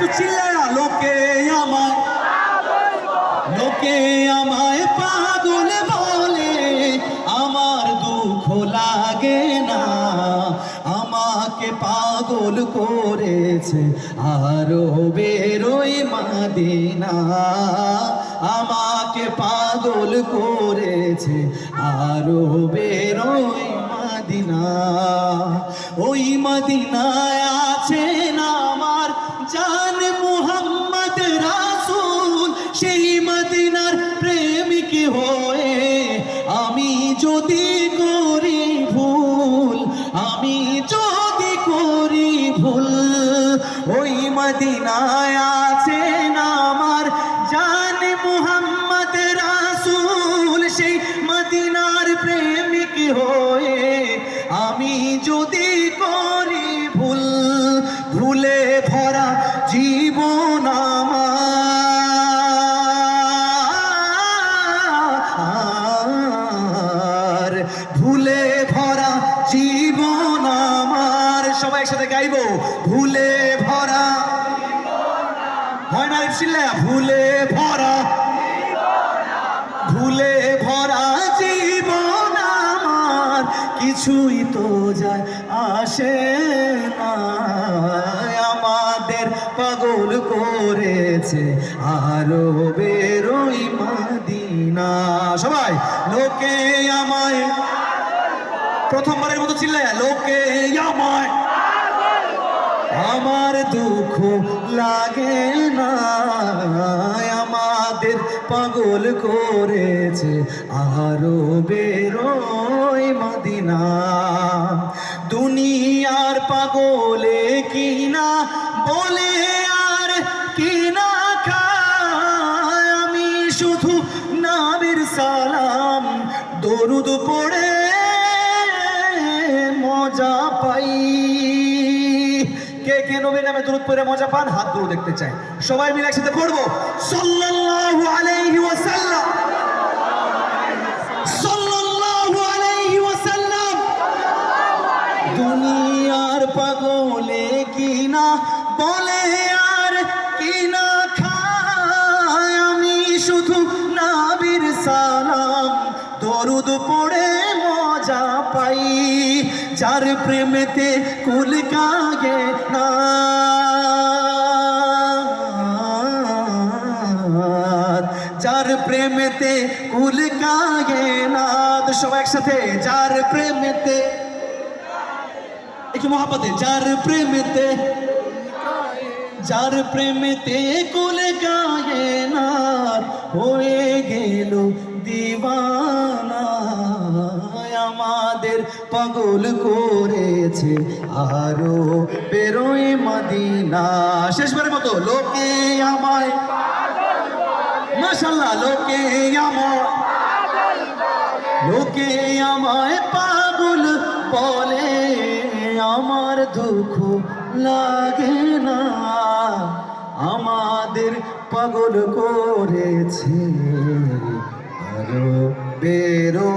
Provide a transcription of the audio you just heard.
একটু চিল্লায়া লোকে আমায় পাগল বলে, আমার দুঃখ লাগে না। আমাকে পাগল করেছে আরো বেরোই মদিনা, আমাকে পাগল করেছে আরো বেরোই মদিনা। ওই মদিনায় আছেন আমার জান মুহাম্মদ রাসূল, সেই মদিনার প্রেমিক হয়ে আমি যদি করি ভুল, আমি যদি করি ভুল, ওই মদিনায় আছেন আমার জান মুহাম্মদ রাসূল, সেই মদিনার প্রেমিক হয়ে আমি যদি করি ভুল, ভুলে ভরা জীবন আমার, ভুলে ভরা জীবন আমার। সবাই একসাথে গাইবো, ভুলে ভরা, হয় না রিপসিল্লা? ভুলে ভরা, ভুলে ভরা জীবন আমার, কিছুই তো যায় আসে না। আমাদের পাগল করেছে আরো বেরোই মদিনা। সবাই লোকে আমায়, প্রথমবারের মতো চিল্লায়া লোকে আমায়, আমার দুঃখ লাগে না। আমাদের পাগল করেছে আরো বেরোই মদিনা। দুনিয়ার পাগলে কিনা বলে আর কিনা খায়, আমি শুধু নবীর সালাম দরুদ পড়ে মজা পাই। কে কে নবীর নামে দরুদ পড়ে মজা পান? হাত তুলে দেখতে চাই। সবাই মিলে একসাথে পড়বো, সাল্লাল্লাহু আলাইহি ওয়াসাল্লাম, সাল্লাল্লাহু আলাইহি ওয়াসাল্লাম। দুনিয়ার পাগলে কিনা বলে আর কিনা খায়, আমি শুধু নবীর সালাম দরুদ পড়ে মজা পাই। যার প্রেমেতে কুল কাগে না, যার প্রেমেতে কুল কাগে না। তো সবাই একসাথে, যার প্রেমেতে, একটু মহাব্বতে, যার প্রেমেতে, যার প্রেমেতে কুল কাগে না, হয়ে গেল দিওয়ানা। আমাদের পাগল করেছে আরো বেরোই মদিনা। শেষবারের মতো লোকে আমায়, মাশাআল্লাহ, লোকে আমায়, লোকে আমায় পাগল বলে, আমার দুঃখ লাগে না। আমাদের পাগল করেছে আরো বেরো